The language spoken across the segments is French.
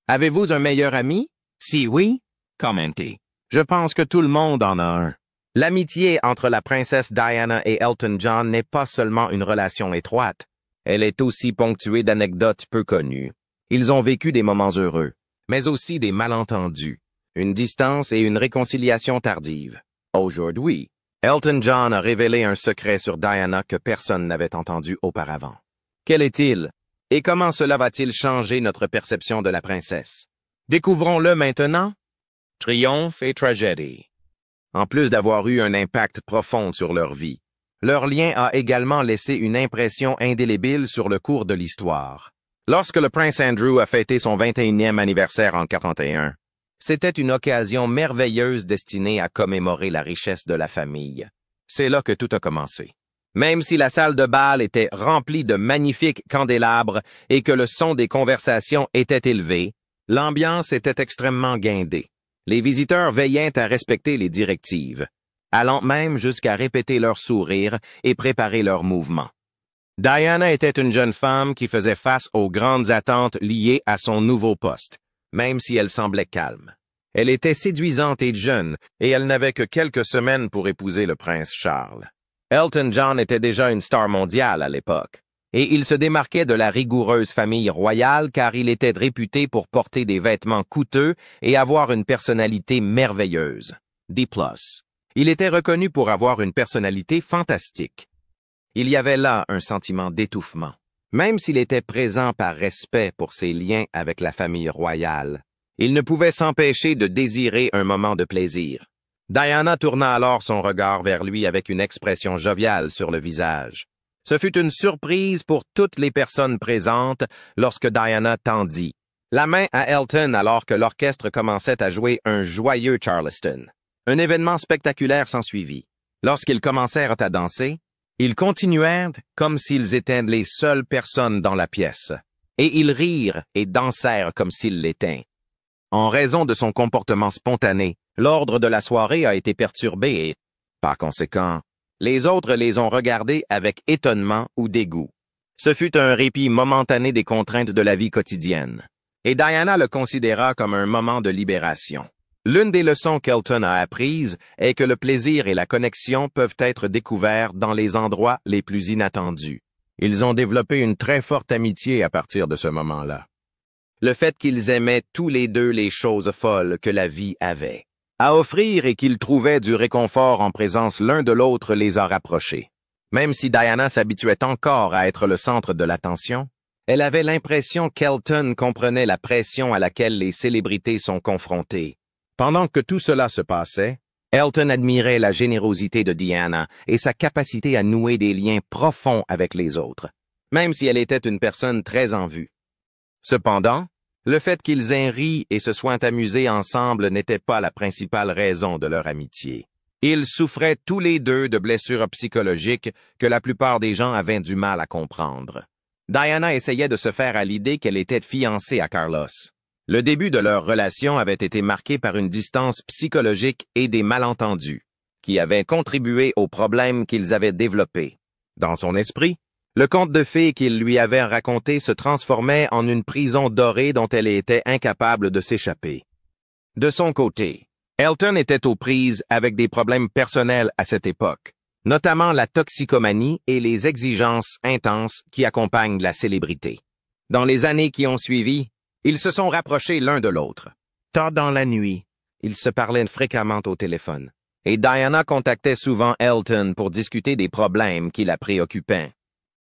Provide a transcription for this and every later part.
Avez-vous un meilleur ami? Si oui, commentez. Je pense que tout le monde en a un. L'amitié entre la princesse Diana et Elton John n'est pas seulement une relation étroite. Elle est aussi ponctuée d'anecdotes peu connues. Ils ont vécu des moments heureux, mais aussi des malentendus, une distance et une réconciliation tardive. Aujourd'hui, Elton John a révélé un secret sur Diana que personne n'avait entendu auparavant. Quel est-il? Et comment cela va-t-il changer notre perception de la princesse? Découvrons-le maintenant. Triomphe et tragédie. En plus d'avoir eu un impact profond sur leur vie, leur lien a également laissé une impression indélébile sur le cours de l'histoire. Lorsque le prince Andrew a fêté son 21e anniversaire en 41, c'était une occasion merveilleuse destinée à commémorer la richesse de la famille. C'est là que tout a commencé. Même si la salle de bal était remplie de magnifiques candélabres et que le son des conversations était élevé, l'ambiance était extrêmement guindée. Les visiteurs veillaient à respecter les directives, allant même jusqu'à répéter leurs sourires et préparer leurs mouvements. Diana était une jeune femme qui faisait face aux grandes attentes liées à son nouveau poste, même si elle semblait calme. Elle était séduisante et jeune, et elle n'avait que quelques semaines pour épouser le prince Charles. Elton John était déjà une star mondiale à l'époque, et il se démarquait de la rigoureuse famille royale car il était réputé pour porter des vêtements coûteux et avoir une personnalité merveilleuse. D+. Il était reconnu pour avoir une personnalité fantastique. Il y avait là un sentiment d'étouffement. Même s'il était présent par respect pour ses liens avec la famille royale, il ne pouvait s'empêcher de désirer un moment de plaisir. Diana tourna alors son regard vers lui avec une expression joviale sur le visage. Ce fut une surprise pour toutes les personnes présentes lorsque Diana tendit la main à Elton alors que l'orchestre commençait à jouer un joyeux Charleston. Un événement spectaculaire s'ensuivit. Lorsqu'ils commencèrent à danser, ils continuèrent comme s'ils étaient les seules personnes dans la pièce, et ils rirent et dansèrent comme s'ils l'étaient. En raison de son comportement spontané, l'ordre de la soirée a été perturbé et, par conséquent, les autres les ont regardés avec étonnement ou dégoût. Ce fut un répit momentané des contraintes de la vie quotidienne, et Diana le considéra comme un moment de libération. L'une des leçons qu'Elton a apprises est que le plaisir et la connexion peuvent être découverts dans les endroits les plus inattendus. Ils ont développé une très forte amitié à partir de ce moment-là. Le fait qu'ils aimaient tous les deux les choses folles que la vie avait à offrir et qu'ils trouvaient du réconfort en présence l'un de l'autre les a rapprochés. Même si Diana s'habituait encore à être le centre de l'attention, elle avait l'impression qu'Elton comprenait la pression à laquelle les célébrités sont confrontées. Pendant que tout cela se passait, Elton admirait la générosité de Diana et sa capacité à nouer des liens profonds avec les autres, même si elle était une personne très en vue. Cependant, le fait qu'ils aient ri et se soient amusés ensemble n'était pas la principale raison de leur amitié. Ils souffraient tous les deux de blessures psychologiques que la plupart des gens avaient du mal à comprendre. Diana essayait de se faire à l'idée qu'elle était fiancée à Carlos. Le début de leur relation avait été marqué par une distance psychologique et des malentendus, qui avaient contribué aux problèmes qu'ils avaient développés. Dans son esprit, le conte de fées qu'il lui avait raconté se transformait en une prison dorée dont elle était incapable de s'échapper. De son côté, Elton était aux prises avec des problèmes personnels à cette époque, notamment la toxicomanie et les exigences intenses qui accompagnent la célébrité. Dans les années qui ont suivi, ils se sont rapprochés l'un de l'autre. Tard dans la nuit, ils se parlaient fréquemment au téléphone, et Diana contactait souvent Elton pour discuter des problèmes qui la préoccupaient.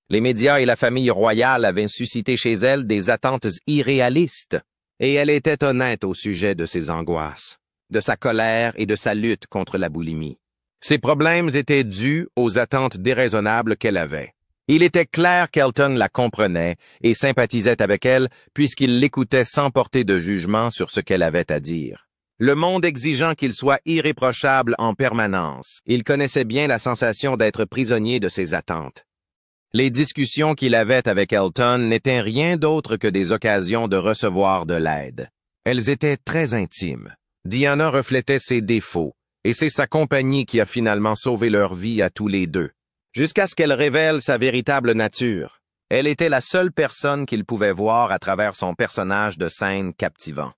Les médias et la famille royale avaient suscité chez elle des attentes irréalistes, et elle était honnête au sujet de ses angoisses, de sa colère et de sa lutte contre la boulimie. Ces problèmes étaient dus aux attentes déraisonnables qu'elle avait. Il était clair qu'Elton la comprenait et sympathisait avec elle puisqu'il l'écoutait sans porter de jugement sur ce qu'elle avait à dire. Le monde exigeant qu'il soit irréprochable en permanence, il connaissait bien la sensation d'être prisonnier de ses attentes. Les discussions qu'il avait avec Elton n'étaient rien d'autre que des occasions de recevoir de l'aide. Elles étaient très intimes. Diana reflétait ses défauts, et c'est sa compagnie qui a finalement sauvé leur vie à tous les deux, jusqu'à ce qu'elle révèle sa véritable nature. Elle était la seule personne qu'il pouvait voir à travers son personnage de scène captivant.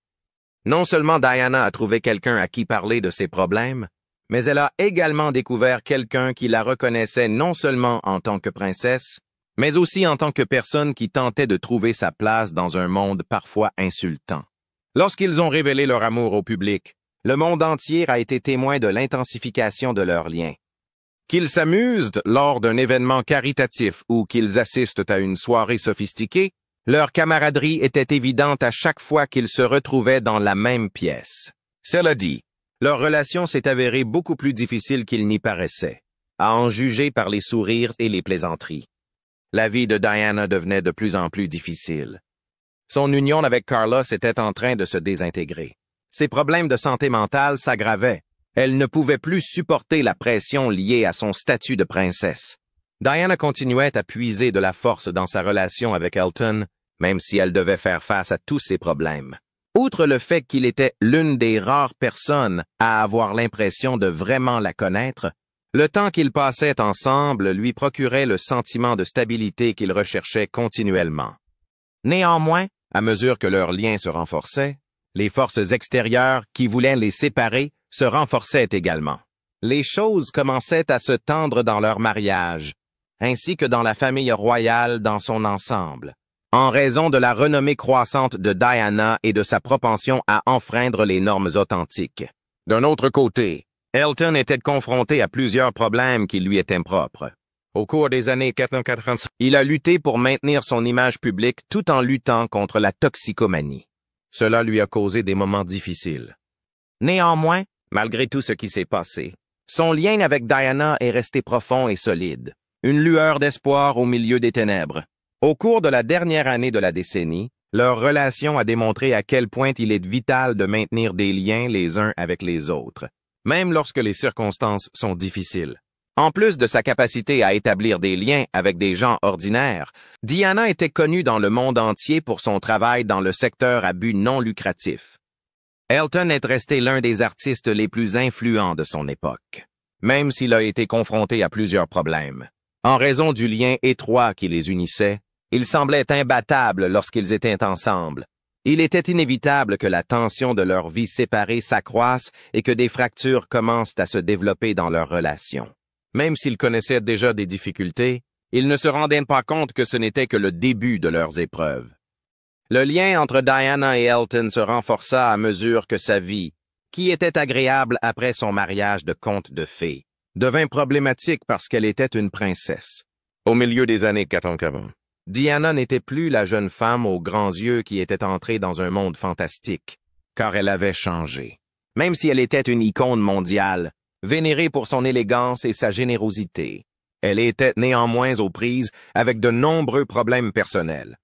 Non seulement Diana a trouvé quelqu'un à qui parler de ses problèmes, mais elle a également découvert quelqu'un qui la reconnaissait non seulement en tant que princesse, mais aussi en tant que personne qui tentait de trouver sa place dans un monde parfois insultant. Lorsqu'ils ont révélé leur amour au public, le monde entier a été témoin de l'intensification de leurs liens. Qu'ils s'amusent lors d'un événement caritatif ou qu'ils assistent à une soirée sophistiquée, leur camaraderie était évidente à chaque fois qu'ils se retrouvaient dans la même pièce. Cela dit, leur relation s'est avérée beaucoup plus difficile qu'il n'y paraissait, à en juger par les sourires et les plaisanteries. La vie de Diana devenait de plus en plus difficile. Son union avec Carlos était en train de se désintégrer. Ses problèmes de santé mentale s'aggravaient. Elle ne pouvait plus supporter la pression liée à son statut de princesse. Diana continuait à puiser de la force dans sa relation avec Elton, même si elle devait faire face à tous ses problèmes. Outre le fait qu'il était l'une des rares personnes à avoir l'impression de vraiment la connaître, le temps qu'ils passaient ensemble lui procurait le sentiment de stabilité qu'il recherchait continuellement. Néanmoins, à mesure que leurs liens se renforçaient, les forces extérieures qui voulaient les séparer se renforçaient également. Les choses commençaient à se tendre dans leur mariage, ainsi que dans la famille royale dans son ensemble, en raison de la renommée croissante de Diana et de sa propension à enfreindre les normes authentiques. D'un autre côté, Elton était confronté à plusieurs problèmes qui lui étaient propres. Au cours des années 1985, il a lutté pour maintenir son image publique tout en luttant contre la toxicomanie. Cela lui a causé des moments difficiles. Néanmoins, malgré tout ce qui s'est passé, son lien avec Diana est resté profond et solide, une lueur d'espoir au milieu des ténèbres. Au cours de la dernière année de la décennie, leur relation a démontré à quel point il est vital de maintenir des liens les uns avec les autres, même lorsque les circonstances sont difficiles. En plus de sa capacité à établir des liens avec des gens ordinaires, Diana était connue dans le monde entier pour son travail dans le secteur à but non lucratif. Elton est resté l'un des artistes les plus influents de son époque, même s'il a été confronté à plusieurs problèmes. En raison du lien étroit qui les unissait, ils semblaient imbattables lorsqu'ils étaient ensemble. Il était inévitable que la tension de leur vie séparée s'accroisse et que des fractures commencent à se développer dans leur relation. Même s'ils connaissaient déjà des difficultés, ils ne se rendaient pas compte que ce n'était que le début de leurs épreuves. Le lien entre Diana et Elton se renforça à mesure que sa vie, qui était agréable après son mariage de conte de fées, devint problématique parce qu'elle était une princesse. Au milieu des années 80, Diana n'était plus la jeune femme aux grands yeux qui était entrée dans un monde fantastique, car elle avait changé. Même si elle était une icône mondiale, vénérée pour son élégance et sa générosité, elle était néanmoins aux prises avec de nombreux problèmes personnels.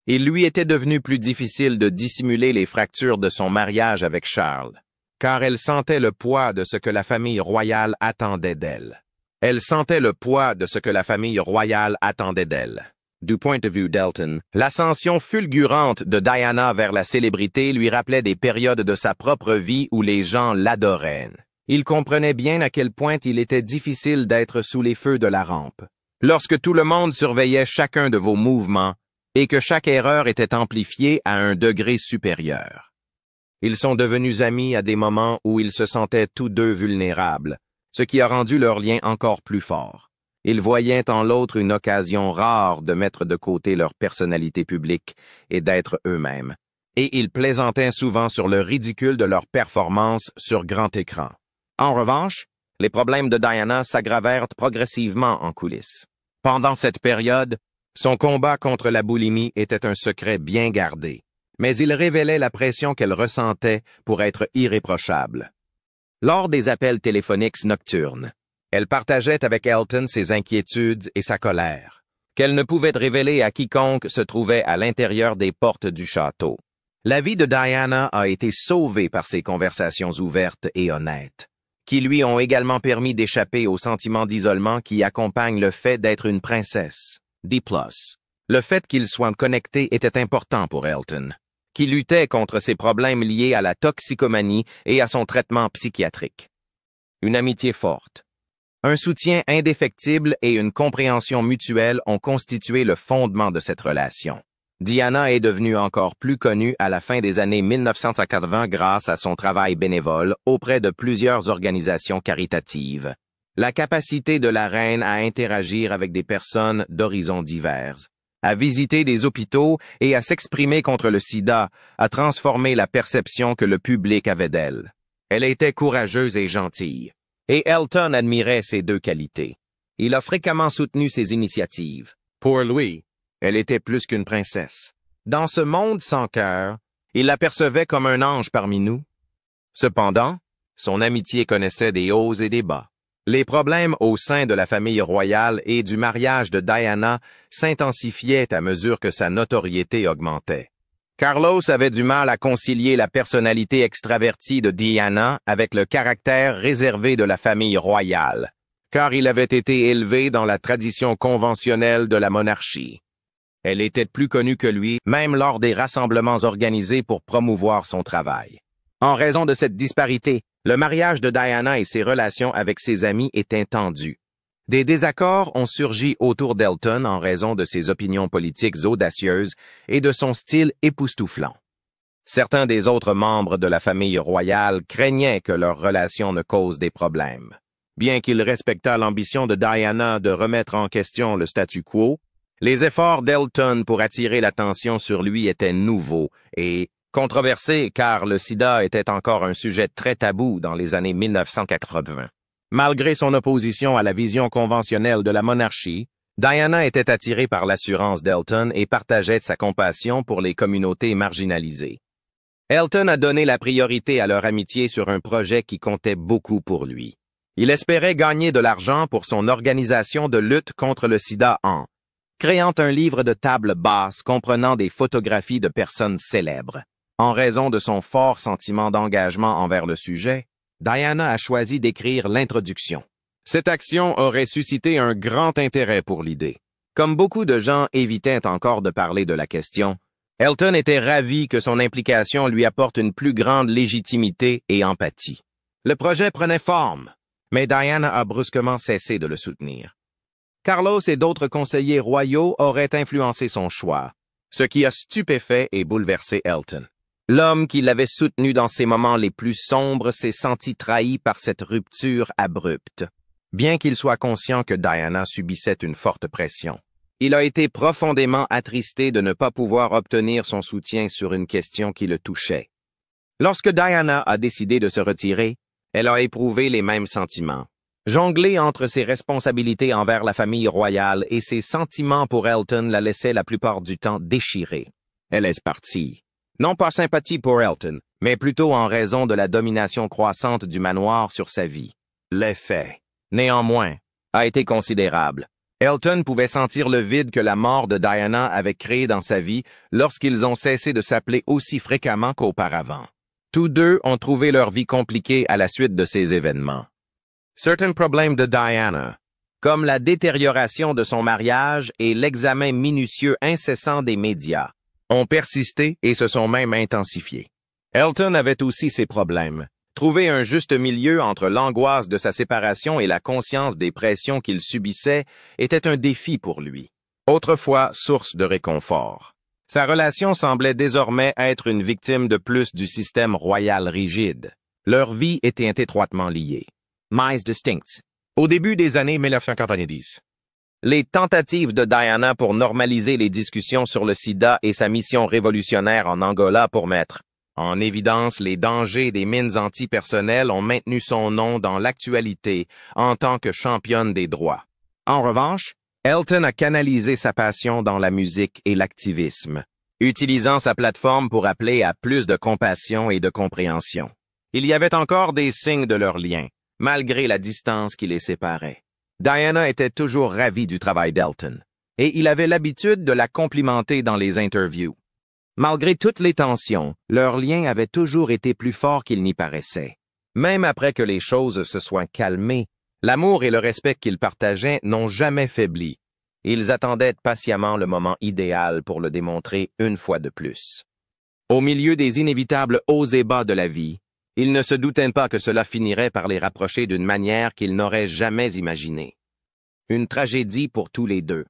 Il lui était devenu plus difficile de dissimuler les fractures de son mariage avec Charles, car elle sentait le poids de ce que la famille royale attendait d'elle. Elle sentait le poids de ce que la famille royale attendait d'elle. Du point de vue d'Elton, l'ascension fulgurante de Diana vers la célébrité lui rappelait des périodes de sa propre vie où les gens l'adoraient. Il comprenait bien à quel point il était difficile d'être sous les feux de la rampe, lorsque tout le monde surveillait chacun de vos mouvements et que chaque erreur était amplifiée à un degré supérieur. Ils sont devenus amis à des moments où ils se sentaient tous deux vulnérables, ce qui a rendu leur lien encore plus fort. Ils voyaient en l'autre une occasion rare de mettre de côté leur personnalité publique et d'être eux-mêmes, et ils plaisantaient souvent sur le ridicule de leur performance sur grand écran. En revanche, les problèmes de Diana s'aggravèrent progressivement en coulisses. Pendant cette période, son combat contre la boulimie était un secret bien gardé, mais il révélait la pression qu'elle ressentait pour être irréprochable. Lors des appels téléphoniques nocturnes, elle partageait avec Elton ses inquiétudes et sa colère, qu'elle ne pouvait révéler à quiconque se trouvait à l'intérieur des portes du château. La vie de Diana a été sauvée par ces conversations ouvertes et honnêtes, qui lui ont également permis d'échapper au sentiment d'isolement qui accompagne le fait d'être une princesse. D+. Le fait qu'il soit connecté était important pour Elton, qui luttait contre ses problèmes liés à la toxicomanie et à son traitement psychiatrique. Une amitié forte, Un soutien indéfectible et une compréhension mutuelle ont constitué le fondement de cette relation. Diana est devenue encore plus connue à la fin des années 1980 grâce à son travail bénévole auprès de plusieurs organisations caritatives. La capacité de la reine à interagir avec des personnes d'horizons divers, à visiter des hôpitaux et à s'exprimer contre le sida a transformé la perception que le public avait d'elle. Elle était courageuse et gentille. Et Elton admirait ces deux qualités. Il a fréquemment soutenu ses initiatives. Pour lui, elle était plus qu'une princesse. Dans ce monde sans cœur, il l'apercevait comme un ange parmi nous. Cependant, son amitié connaissait des hauts et des bas. Les problèmes au sein de la famille royale et du mariage de Diana s'intensifiaient à mesure que sa notoriété augmentait. Carlos avait du mal à concilier la personnalité extravertie de Diana avec le caractère réservé de la famille royale, car il avait été élevé dans la tradition conventionnelle de la monarchie. Elle était plus connue que lui, même lors des rassemblements organisés pour promouvoir son travail. En raison de cette disparité, le mariage de Diana et ses relations avec ses amis étaient tendus. Des désaccords ont surgi autour d'Elton en raison de ses opinions politiques audacieuses et de son style époustouflant. Certains des autres membres de la famille royale craignaient que leur relation ne cause des problèmes. Bien qu'il respectât l'ambition de Diana de remettre en question le statu quo, les efforts d'Elton pour attirer l'attention sur lui étaient nouveaux et controversés car le sida était encore un sujet très tabou dans les années 1980. Malgré son opposition à la vision conventionnelle de la monarchie, Diana était attirée par l'assurance d'Elton et partageait sa compassion pour les communautés marginalisées. Elton a donné la priorité à leur amitié sur un projet qui comptait beaucoup pour lui. Il espérait gagner de l'argent pour son organisation de lutte contre le sida en créant un livre de table basse comprenant des photographies de personnes célèbres. En raison de son fort sentiment d'engagement envers le sujet, Diana a choisi d'écrire l'introduction. Cette action aurait suscité un grand intérêt pour l'idée. Comme beaucoup de gens évitaient encore de parler de la question, Elton était ravi que son implication lui apporte une plus grande légitimité et empathie. Le projet prenait forme, mais Diana a brusquement cessé de le soutenir. Carlos et d'autres conseillers royaux auraient influencé son choix, ce qui a stupéfait et bouleversé Elton. L'homme qui l'avait soutenu dans ses moments les plus sombres s'est senti trahi par cette rupture abrupte, bien qu'il soit conscient que Diana subissait une forte pression. Il a été profondément attristé de ne pas pouvoir obtenir son soutien sur une question qui le touchait. Lorsque Diana a décidé de se retirer, elle a éprouvé les mêmes sentiments. Jongler entre ses responsabilités envers la famille royale et ses sentiments pour Elton la laissait la plupart du temps déchirée. Elle est partie. Non pas sympathie pour Elton, mais plutôt en raison de la domination croissante du manoir sur sa vie. L'effet, néanmoins, a été considérable. Elton pouvait sentir le vide que la mort de Diana avait créé dans sa vie lorsqu'ils ont cessé de s'appeler aussi fréquemment qu'auparavant. Tous deux ont trouvé leur vie compliquée à la suite de ces événements. Certains problèmes de Diana, comme la détérioration de son mariage et l'examen minutieux incessant des médias, ont persisté et se sont même intensifiés. Elton avait aussi ses problèmes. Trouver un juste milieu entre l'angoisse de sa séparation et la conscience des pressions qu'il subissait était un défi pour lui. Autrefois source de réconfort. Sa relation semblait désormais être une victime de plus du système royal rigide. Leur vie était étroitement liée. Mais distincts. Au début des années 1990. Les tentatives de Diana pour normaliser les discussions sur le sida et sa mission révolutionnaire en Angola pour mettre en évidence les dangers des mines antipersonnelles ont maintenu son nom dans l'actualité en tant que championne des droits. En revanche, Elton a canalisé sa passion dans la musique et l'activisme, utilisant sa plateforme pour appeler à plus de compassion et de compréhension. Il y avait encore des signes de leur lien, malgré la distance qui les séparait. Diana était toujours ravie du travail d'Elton, et il avait l'habitude de la complimenter dans les interviews. Malgré toutes les tensions, leur lien avait toujours été plus fort qu'il n'y paraissait. Même après que les choses se soient calmées, l'amour et le respect qu'ils partageaient n'ont jamais faibli. Ils attendaient patiemment le moment idéal pour le démontrer une fois de plus. Au milieu des inévitables hauts et bas de la vie, Ils ne se doutaient pas que cela finirait par les rapprocher d'une manière qu'ils n'auraient jamais imaginée. Une tragédie pour tous les deux.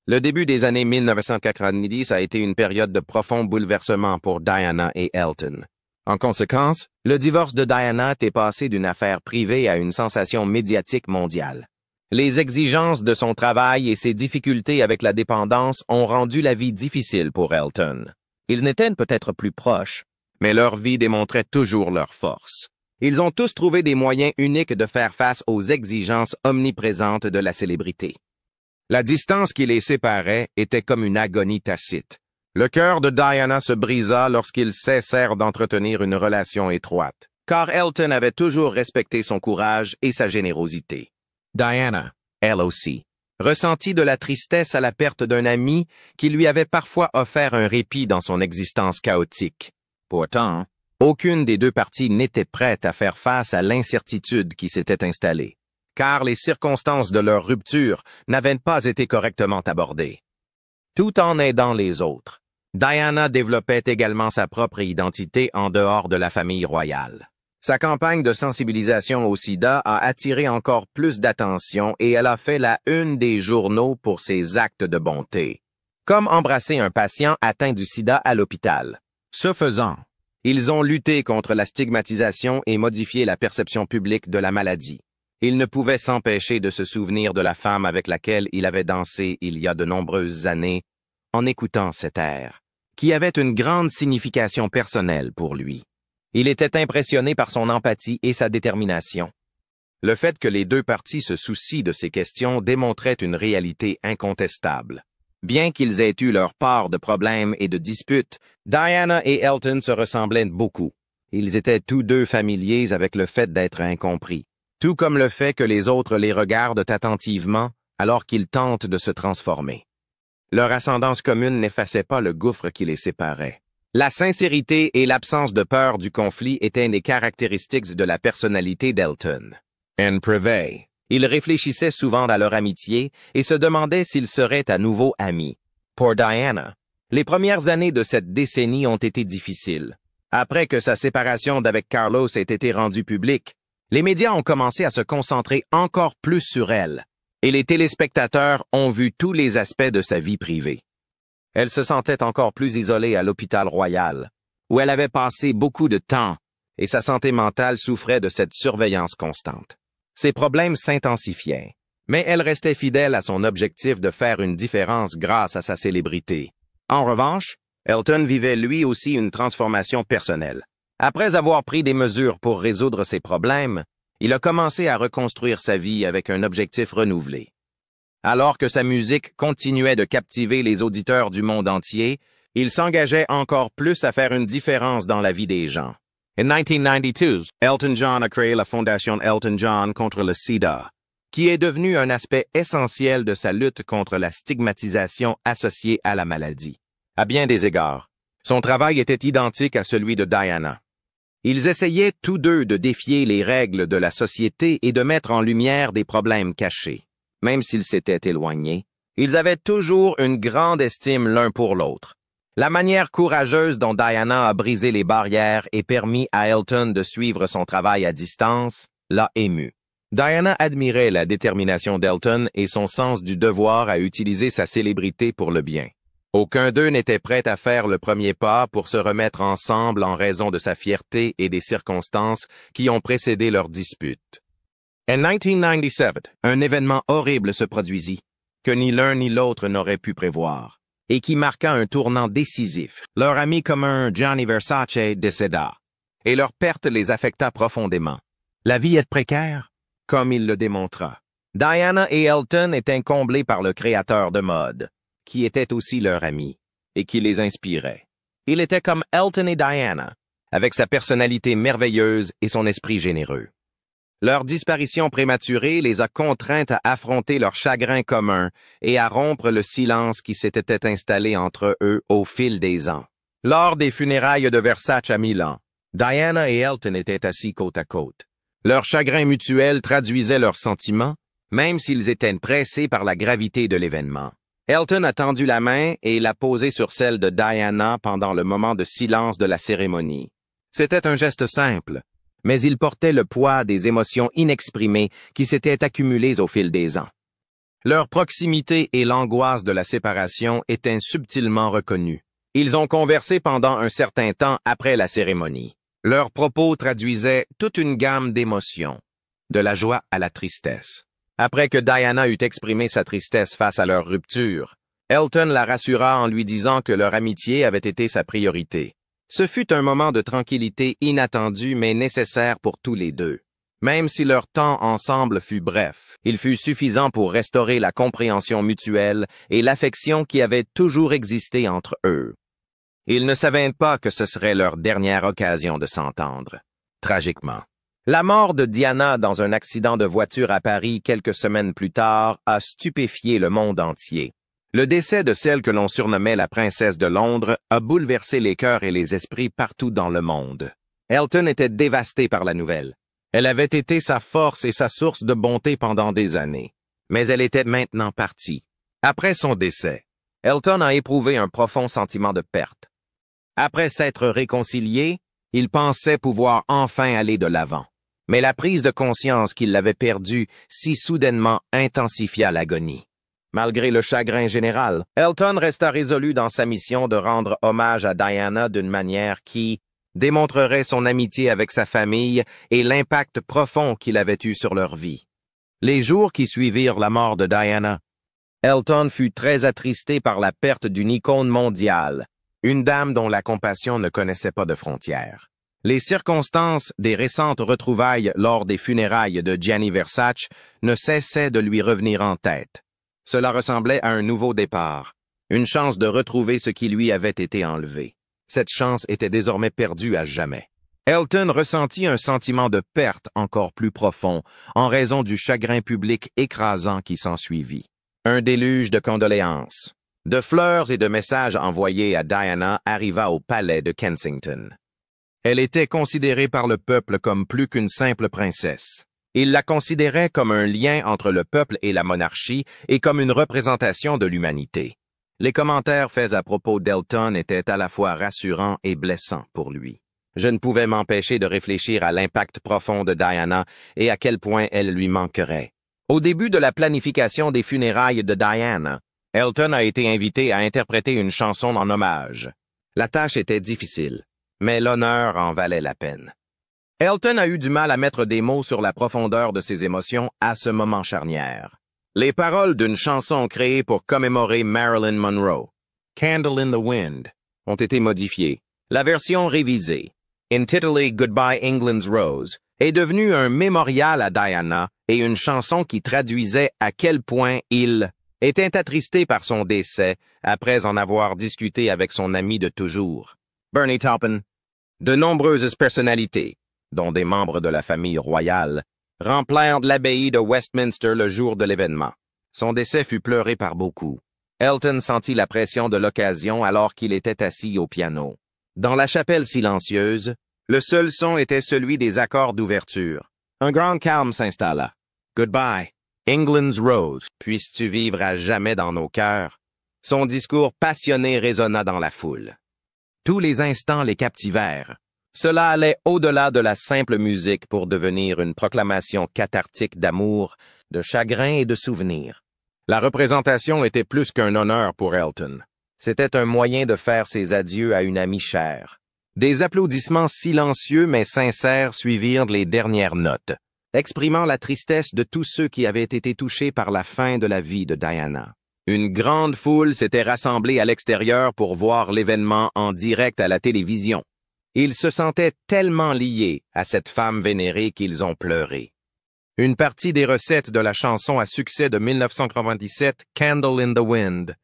Le début des années 1990 a été une période de profond bouleversement pour Diana et Elton. En conséquence, le divorce de Diana était passé d'une affaire privée à une sensation médiatique mondiale. Les exigences de son travail et ses difficultés avec la dépendance ont rendu la vie difficile pour Elton. Ils n'étaient peut-être plus proches, mais leur vie démontrait toujours leur force. Ils ont tous trouvé des moyens uniques de faire face aux exigences omniprésentes de la célébrité. La distance qui les séparait était comme une agonie tacite. Le cœur de Diana se brisa lorsqu'ils cessèrent d'entretenir une relation étroite, car Elton avait toujours respecté son courage et sa générosité. Diana, elle aussi, ressentit de la tristesse à la perte d'un ami qui lui avait parfois offert un répit dans son existence chaotique. Pourtant, aucune des deux parties n'était prête à faire face à l'incertitude qui s'était installée, car les circonstances de leur rupture n'avaient pas été correctement abordées. Tout en aidant les autres, Diana développait également sa propre identité en dehors de la famille royale. Sa campagne de sensibilisation au sida a attiré encore plus d'attention et elle a fait la une des journaux pour ses actes de bonté, comme embrasser un patient atteint du sida à l'hôpital. Ce faisant, ils ont lutté contre la stigmatisation et modifié la perception publique de la maladie. Il ne pouvait s'empêcher de se souvenir de la femme avec laquelle il avait dansé il y a de nombreuses années en écoutant cet air, qui avait une grande signification personnelle pour lui. Il était impressionné par son empathie et sa détermination. Le fait que les deux parties se soucient de ces questions démontrait une réalité incontestable. Bien qu'ils aient eu leur part de problèmes et de disputes, Diana et Elton se ressemblaient beaucoup. Ils étaient tous deux familiers avec le fait d'être incompris, tout comme le fait que les autres les regardent attentivement alors qu'ils tentent de se transformer. Leur ascendance commune n'effaçait pas le gouffre qui les séparait. La sincérité et l'absence de peur du conflit étaient des caractéristiques de la personnalité d'Elton. En privé, ils réfléchissaient souvent à leur amitié et se demandaient s'ils seraient à nouveau amis. Pour Diana, les premières années de cette décennie ont été difficiles. Après que sa séparation d'avec Carlos ait été rendue publique, les médias ont commencé à se concentrer encore plus sur elle, et les téléspectateurs ont vu tous les aspects de sa vie privée. Elle se sentait encore plus isolée à l'hôpital royal, où elle avait passé beaucoup de temps, et sa santé mentale souffrait de cette surveillance constante. Ses problèmes s'intensifiaient, mais elle restait fidèle à son objectif de faire une différence grâce à sa célébrité. En revanche, Elton vivait lui aussi une transformation personnelle. Après avoir pris des mesures pour résoudre ses problèmes, il a commencé à reconstruire sa vie avec un objectif renouvelé. Alors que sa musique continuait de captiver les auditeurs du monde entier, il s'engageait encore plus à faire une différence dans la vie des gens. En 1992, Elton John a créé la fondation Elton John contre le sida, qui est devenue un aspect essentiel de sa lutte contre la stigmatisation associée à la maladie. À bien des égards, son travail était identique à celui de Diana. Ils essayaient tous deux de défier les règles de la société et de mettre en lumière des problèmes cachés. Même s'ils s'étaient éloignés, ils avaient toujours une grande estime l'un pour l'autre. La manière courageuse dont Diana a brisé les barrières et permis à Elton de suivre son travail à distance l'a ému. Diana admirait la détermination d'Elton et son sens du devoir à utiliser sa célébrité pour le bien. Aucun d'eux n'était prêt à faire le premier pas pour se remettre ensemble en raison de sa fierté et des circonstances qui ont précédé leur dispute. En 1997, un événement horrible se produisit, que ni l'un ni l'autre n'aurait pu prévoir, et qui marqua un tournant décisif. Leur ami commun Gianni Versace décéda, et leur perte les affecta profondément. La vie est précaire, comme il le démontra. Diana et Elton étaient comblés par le créateur de mode, qui était aussi leur ami, et qui les inspirait. Il était comme Elton et Diana, avec sa personnalité merveilleuse et son esprit généreux. Leur disparition prématurée les a contraintes à affronter leur chagrin commun et à rompre le silence qui s'était installé entre eux au fil des ans. Lors des funérailles de Versace à Milan, Diana et Elton étaient assis côte à côte. Leur chagrin mutuel traduisait leurs sentiments, même s'ils étaient pressés par la gravité de l'événement. Elton a tendu la main et l'a posée sur celle de Diana pendant le moment de silence de la cérémonie. C'était un geste simple, mais il portait le poids des émotions inexprimées qui s'étaient accumulées au fil des ans. Leur proximité et l'angoisse de la séparation étaient subtilement reconnues. Ils ont conversé pendant un certain temps après la cérémonie. Leurs propos traduisaient toute une gamme d'émotions, de la joie à la tristesse. Après que Diana eut exprimé sa tristesse face à leur rupture, Elton la rassura en lui disant que leur amitié avait été sa priorité. Ce fut un moment de tranquillité inattendu mais nécessaire pour tous les deux. Même si leur temps ensemble fut bref, il fut suffisant pour restaurer la compréhension mutuelle et l'affection qui avait toujours existé entre eux. Ils ne savaient pas que ce serait leur dernière occasion de s'entendre. Tragiquement. La mort de Diana dans un accident de voiture à Paris quelques semaines plus tard a stupéfié le monde entier. Le décès de celle que l'on surnommait la princesse de Londres a bouleversé les cœurs et les esprits partout dans le monde. Elton était dévasté par la nouvelle. Elle avait été sa force et sa source de bonté pendant des années. Mais elle était maintenant partie. Après son décès, Elton a éprouvé un profond sentiment de perte. Après s'être réconciliés, il pensait pouvoir enfin aller de l'avant. Mais la prise de conscience qu'il l'avait perdue si soudainement intensifia l'agonie. Malgré le chagrin général, Elton resta résolu dans sa mission de rendre hommage à Diana d'une manière qui démontrerait son amitié avec sa famille et l'impact profond qu'il avait eu sur leur vie. Les jours qui suivirent la mort de Diana, Elton fut très attristé par la perte d'une icône mondiale, une dame dont la compassion ne connaissait pas de frontières. Les circonstances des récentes retrouvailles lors des funérailles de Gianni Versace ne cessaient de lui revenir en tête. Cela ressemblait à un nouveau départ, une chance de retrouver ce qui lui avait été enlevé. Cette chance était désormais perdue à jamais. Elton ressentit un sentiment de perte encore plus profond en raison du chagrin public écrasant qui s'ensuivit. Un déluge de condoléances, de fleurs et de messages envoyés à Diana arriva au palais de Kensington. Elle était considérée par le peuple comme plus qu'une simple princesse. Il la considérait comme un lien entre le peuple et la monarchie et comme une représentation de l'humanité. Les commentaires faits à propos d'Elton étaient à la fois rassurants et blessants pour lui. Je ne pouvais m'empêcher de réfléchir à l'impact profond de Diana et à quel point elle lui manquerait. Au début de la planification des funérailles de Diana, Elton a été invité à interpréter une chanson en hommage. La tâche était difficile, mais l'honneur en valait la peine. Elton a eu du mal à mettre des mots sur la profondeur de ses émotions à ce moment charnière. Les paroles d'une chanson créée pour commémorer Marilyn Monroe, Candle in the Wind, ont été modifiées. La version révisée, intitulée Goodbye England's Rose, est devenue un mémorial à Diana et une chanson qui traduisait à quel point il était attristé par son décès après en avoir discuté avec son ami de toujours, Bernie Taupin. De nombreuses personnalités, dont des membres de la famille royale, remplirent l'abbaye de Westminster le jour de l'événement. Son décès fut pleuré par beaucoup. Elton sentit la pression de l'occasion alors qu'il était assis au piano. Dans la chapelle silencieuse, le seul son était celui des accords d'ouverture. Un grand calme s'installa. Goodbye, England's Rose, puisses-tu vivre à jamais dans nos cœurs. Son discours passionné résonna dans la foule. Tous les instants les captivèrent. Cela allait au-delà de la simple musique pour devenir une proclamation cathartique d'amour, de chagrin et de souvenir. La représentation était plus qu'un honneur pour Elton. C'était un moyen de faire ses adieux à une amie chère. Des applaudissements silencieux mais sincères suivirent les dernières notes, exprimant la tristesse de tous ceux qui avaient été touchés par la fin de la vie de Diana. Une grande foule s'était rassemblée à l'extérieur pour voir l'événement en direct à la télévision. Ils se sentaient tellement liés à cette femme vénérée qu'ils ont pleuré. Une partie des recettes de la chanson à succès de 1997, Candle in the Wind,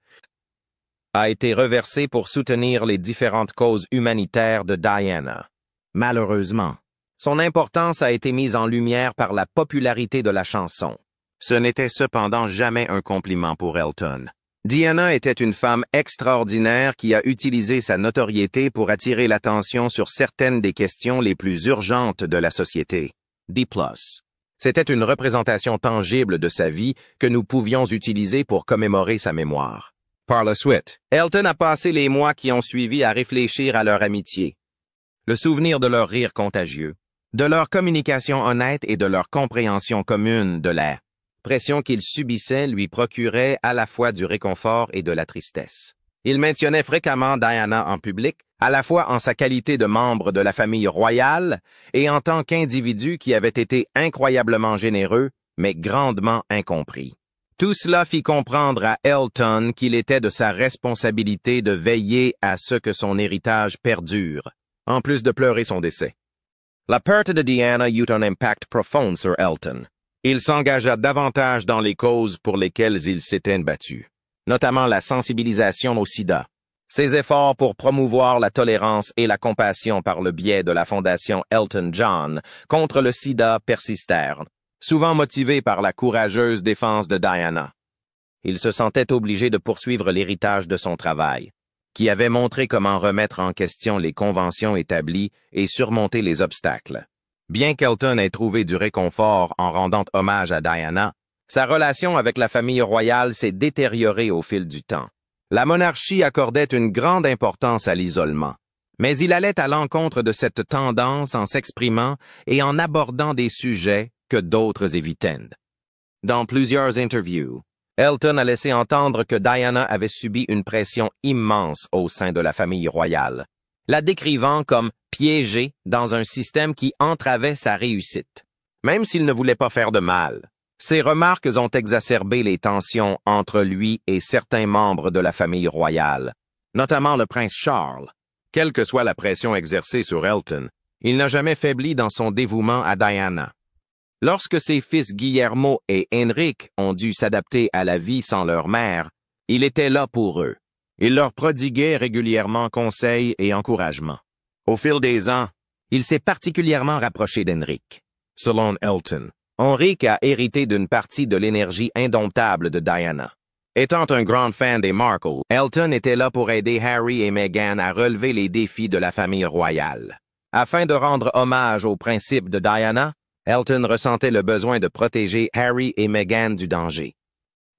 a été reversée pour soutenir les différentes causes humanitaires de Diana. Malheureusement, son importance a été mise en lumière par la popularité de la chanson. Ce n'était cependant jamais un compliment pour Elton. Diana était une femme extraordinaire qui a utilisé sa notoriété pour attirer l'attention sur certaines des questions les plus urgentes de la société. D+. C'était une représentation tangible de sa vie que nous pouvions utiliser pour commémorer sa mémoire. Par la suite, Elton a passé les mois qui ont suivi à réfléchir à leur amitié. Le souvenir de leur rire contagieux, de leur communication honnête et de leur compréhension commune de la pression qu'il subissait lui procurait à la fois du réconfort et de la tristesse. Il mentionnait fréquemment Diana en public, à la fois en sa qualité de membre de la famille royale et en tant qu'individu qui avait été incroyablement généreux, mais grandement incompris. Tout cela fit comprendre à Elton qu'il était de sa responsabilité de veiller à ce que son héritage perdure, en plus de pleurer son décès. La perte de Diana eut un impact profond sur Elton. Il s'engagea davantage dans les causes pour lesquelles il s'était battu, notamment la sensibilisation au sida. Ses efforts pour promouvoir la tolérance et la compassion par le biais de la fondation Elton John contre le sida persistèrent, souvent motivés par la courageuse défense de Diana. Il se sentait obligé de poursuivre l'héritage de son travail, qui avait montré comment remettre en question les conventions établies et surmonter les obstacles. Bien qu'Elton ait trouvé du réconfort en rendant hommage à Diana, sa relation avec la famille royale s'est détériorée au fil du temps. La monarchie accordait une grande importance à l'isolement, mais il allait à l'encontre de cette tendance en s'exprimant et en abordant des sujets que d'autres évitaient. Dans plusieurs interviews, Elton a laissé entendre que Diana avait subi une pression immense au sein de la famille royale, la décrivant comme piégée dans un système qui entravait sa réussite. Même s'il ne voulait pas faire de mal, ses remarques ont exacerbé les tensions entre lui et certains membres de la famille royale, notamment le prince Charles. Quelle que soit la pression exercée sur Elton, il n'a jamais faibli dans son dévouement à Diana. Lorsque ses fils Guillermo et Henrik ont dû s'adapter à la vie sans leur mère, il était là pour eux. Il leur prodiguait régulièrement conseils et encouragements. Au fil des ans, il s'est particulièrement rapproché d'Henrik. Selon Elton, Henrik a hérité d'une partie de l'énergie indomptable de Diana. Étant un grand fan des Markle, Elton était là pour aider Harry et Meghan à relever les défis de la famille royale. Afin de rendre hommage aux principes de Diana, Elton ressentait le besoin de protéger Harry et Meghan du danger.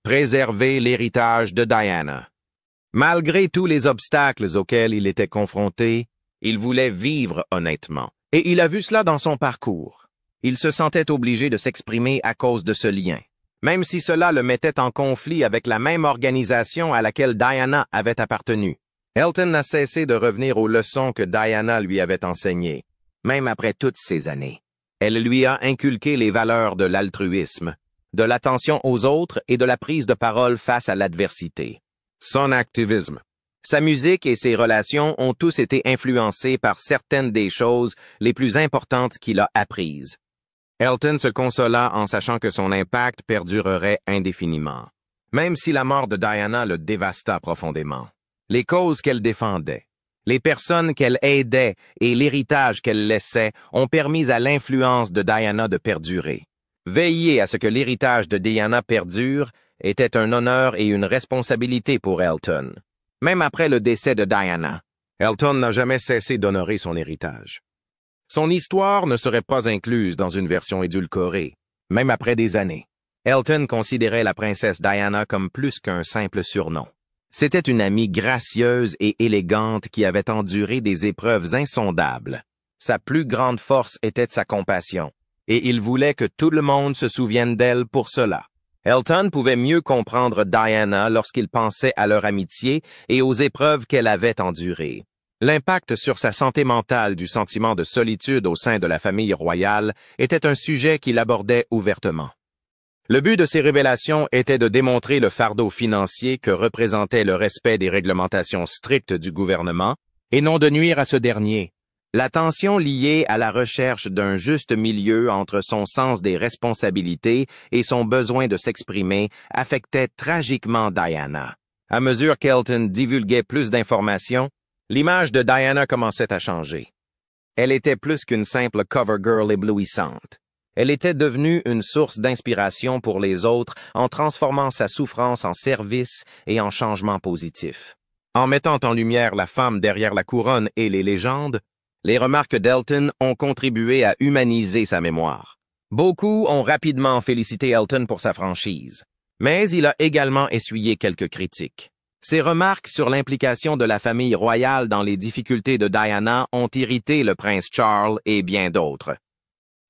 Préserver l'héritage de Diana. Malgré tous les obstacles auxquels il était confronté, il voulait vivre honnêtement. Et il a vu cela dans son parcours. Il se sentait obligé de s'exprimer à cause de ce lien, même si cela le mettait en conflit avec la même organisation à laquelle Diana avait appartenu. Elton n'a cessé de revenir aux leçons que Diana lui avait enseignées, même après toutes ces années. Elle lui a inculqué les valeurs de l'altruisme, de l'attention aux autres et de la prise de parole face à l'adversité. Son activisme. Sa musique et ses relations ont tous été influencés par certaines des choses les plus importantes qu'il a apprises. Elton se consola en sachant que son impact perdurerait indéfiniment, même si la mort de Diana le dévasta profondément. Les causes qu'elle défendait, les personnes qu'elle aidait et l'héritage qu'elle laissait ont permis à l'influence de Diana de perdurer. Veiller à ce que l'héritage de Diana perdure était un honneur et une responsabilité pour Elton. Même après le décès de Diana, Elton n'a jamais cessé d'honorer son héritage. Son histoire ne serait pas incluse dans une version édulcorée, même après des années. Elton considérait la princesse Diana comme plus qu'un simple surnom. C'était une amie gracieuse et élégante qui avait enduré des épreuves insondables. Sa plus grande force était sa compassion, et il voulait que tout le monde se souvienne d'elle pour cela. Elton pouvait mieux comprendre Diana lorsqu'il pensait à leur amitié et aux épreuves qu'elle avait endurées. L'impact sur sa santé mentale du sentiment de solitude au sein de la famille royale était un sujet qu'il abordait ouvertement. Le but de ces révélations était de démontrer le fardeau financier que représentait le respect des réglementations strictes du gouvernement et non de nuire à ce dernier. La tension liée à la recherche d'un juste milieu entre son sens des responsabilités et son besoin de s'exprimer affectait tragiquement Diana. À mesure qu'Elton divulguait plus d'informations, l'image de Diana commençait à changer. Elle était plus qu'une simple cover girl éblouissante. Elle était devenue une source d'inspiration pour les autres en transformant sa souffrance en service et en changement positif. En mettant en lumière la femme derrière la couronne et les légendes, les remarques d'Elton ont contribué à humaniser sa mémoire. Beaucoup ont rapidement félicité Elton pour sa franchise, mais il a également essuyé quelques critiques. Ses remarques sur l'implication de la famille royale dans les difficultés de Diana ont irrité le prince Charles et bien d'autres.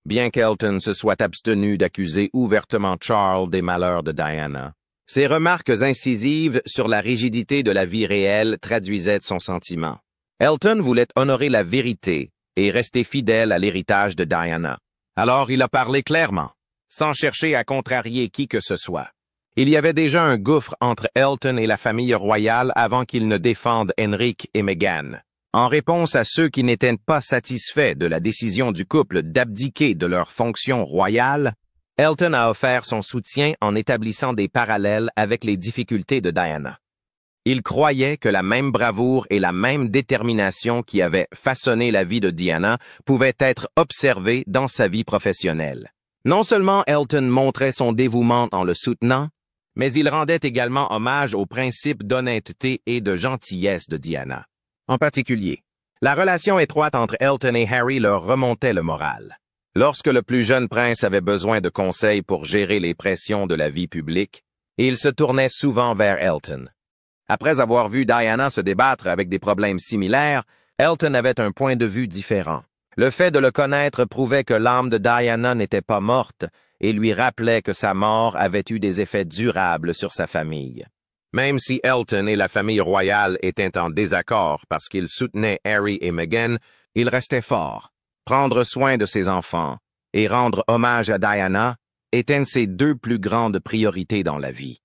bien qu'Elton se soit abstenu d'accuser ouvertement Charles des malheurs de Diana. Ses remarques incisives sur la rigidité de la vie réelle traduisaient son sentiment. Elton voulait honorer la vérité et rester fidèle à l'héritage de Diana. Alors il a parlé clairement, sans chercher à contrarier qui que ce soit. Il y avait déjà un gouffre entre Elton et la famille royale avant qu'il ne défende Henrik et Meghan. En réponse à ceux qui n'étaient pas satisfaits de la décision du couple d'abdiquer de leurs fonctions royales, Elton a offert son soutien en établissant des parallèles avec les difficultés de Diana. Il croyait que la même bravoure et la même détermination qui avaient façonné la vie de Diana pouvaient être observées dans sa vie professionnelle. Non seulement Elton montrait son dévouement en le soutenant, mais il rendait également hommage aux principes d'honnêteté et de gentillesse de Diana. En particulier, la relation étroite entre Elton et Harry leur remontait le moral. Lorsque le plus jeune prince avait besoin de conseils pour gérer les pressions de la vie publique, il se tournait souvent vers Elton. Après avoir vu Diana se débattre avec des problèmes similaires, Elton avait un point de vue différent. Le fait de le connaître prouvait que l'âme de Diana n'était pas morte et lui rappelait que sa mort avait eu des effets durables sur sa famille. Même si Elton et la famille royale étaient en désaccord parce qu'ils soutenaient Harry et Meghan, il restait fort. Prendre soin de ses enfants et rendre hommage à Diana étaient ses deux plus grandes priorités dans la vie.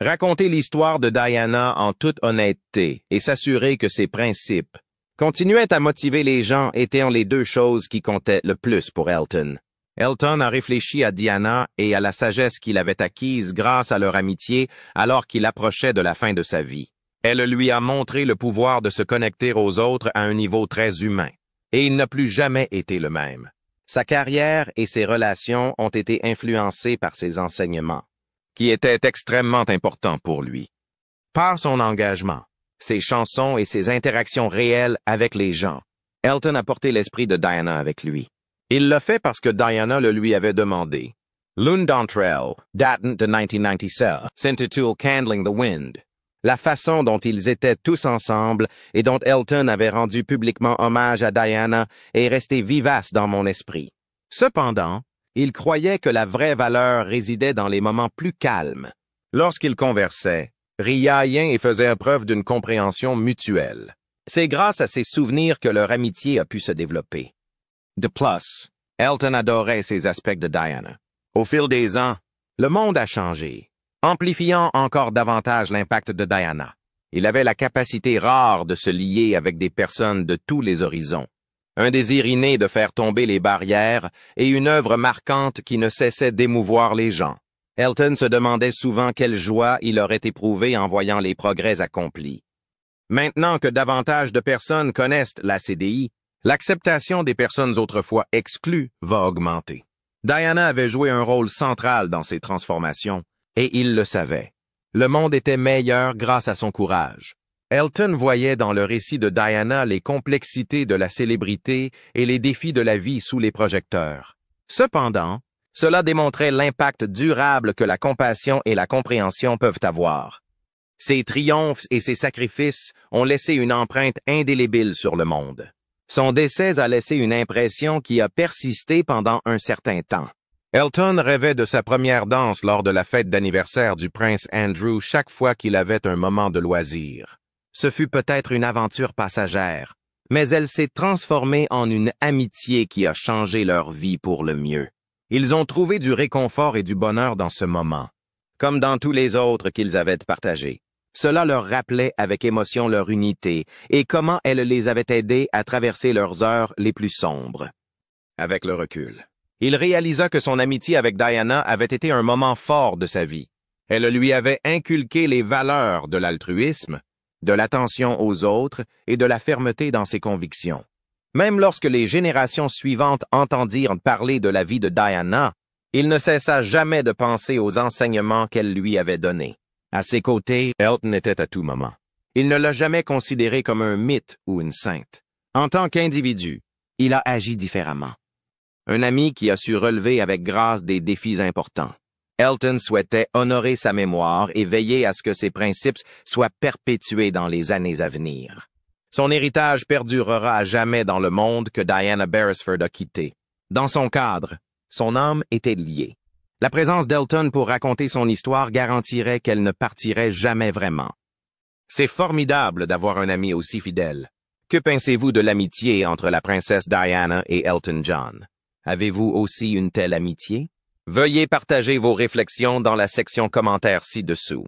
Raconter l'histoire de Diana en toute honnêteté et s'assurer que ses principes continuaient à motiver les gens étaient les deux choses qui comptaient le plus pour Elton. Elton a réfléchi à Diana et à la sagesse qu'il avait acquise grâce à leur amitié alors qu'il approchait de la fin de sa vie. Elle lui a montré le pouvoir de se connecter aux autres à un niveau très humain. Et il n'a plus jamais été le même. Sa carrière et ses relations ont été influencées par ses enseignements, qui étaient extrêmement importants pour lui. Par son engagement, ses chansons et ses interactions réelles avec les gens, Elton a porté l'esprit de Diana avec lui. Il l'a fait parce que Diana le lui avait demandé. L'une d'entre elles, datant de 1997, s'intitule Candling the Wind. La façon dont ils étaient tous ensemble et dont Elton avait rendu publiquement hommage à Diana est restée vivace dans mon esprit. Cependant, il croyait que la vraie valeur résidait dans les moments plus calmes. Lorsqu'ils conversaient, riaient et faisaient preuve d'une compréhension mutuelle. C'est grâce à ces souvenirs que leur amitié a pu se développer. De plus, Elton adorait ces aspects de Diana. Au fil des ans, le monde a changé, amplifiant encore davantage l'impact de Diana. Il avait la capacité rare de se lier avec des personnes de tous les horizons, un désir inné de faire tomber les barrières et une œuvre marquante qui ne cessait d'émouvoir les gens. Elton se demandait souvent quelle joie il aurait éprouvé en voyant les progrès accomplis. Maintenant que davantage de personnes connaissent la CDI, l'acceptation des personnes autrefois exclues va augmenter. Diana avait joué un rôle central dans ces transformations, et il le savait. Le monde était meilleur grâce à son courage. Elton voyait dans le récit de Diana les complexités de la célébrité et les défis de la vie sous les projecteurs. Cependant, cela démontrait l'impact durable que la compassion et la compréhension peuvent avoir. Ses triomphes et ses sacrifices ont laissé une empreinte indélébile sur le monde. Son décès a laissé une impression qui a persisté pendant un certain temps. Elton rêvait de sa première danse lors de la fête d'anniversaire du prince Andrew chaque fois qu'il avait un moment de loisir. Ce fut peut-être une aventure passagère, mais elle s'est transformée en une amitié qui a changé leur vie pour le mieux. Ils ont trouvé du réconfort et du bonheur dans ce moment, comme dans tous les autres qu'ils avaient partagés. Cela leur rappelait avec émotion leur unité et comment elle les avait aidés à traverser leurs heures les plus sombres. Avec le recul, il réalisa que son amitié avec Diana avait été un moment fort de sa vie. Elle lui avait inculqué les valeurs de l'altruisme, de l'attention aux autres et de la fermeté dans ses convictions. Même lorsque les générations suivantes entendirent parler de la vie de Diana, il ne cessa jamais de penser aux enseignements qu'elle lui avait donnés. À ses côtés, Elton était à tout moment. Il ne l'a jamais considéré comme un mythe ou une sainte. En tant qu'individu, il a agi différemment. Un ami qui a su relever avec grâce des défis importants. Elton souhaitait honorer sa mémoire et veiller à ce que ses principes soient perpétués dans les années à venir. Son héritage perdurera à jamais dans le monde que Diana Beresford a quitté. Dans son cadre, son âme était liée. La présence d'Elton pour raconter son histoire garantirait qu'elle ne partirait jamais vraiment. C'est formidable d'avoir un ami aussi fidèle. Que pensez-vous de l'amitié entre la princesse Diana et Elton John? Avez-vous aussi une telle amitié? Veuillez partager vos réflexions dans la section commentaires ci-dessous.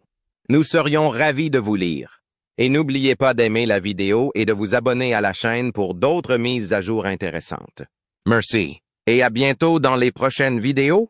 Nous serions ravis de vous lire. Et n'oubliez pas d'aimer la vidéo et de vous abonner à la chaîne pour d'autres mises à jour intéressantes. Merci, et à bientôt dans les prochaines vidéos.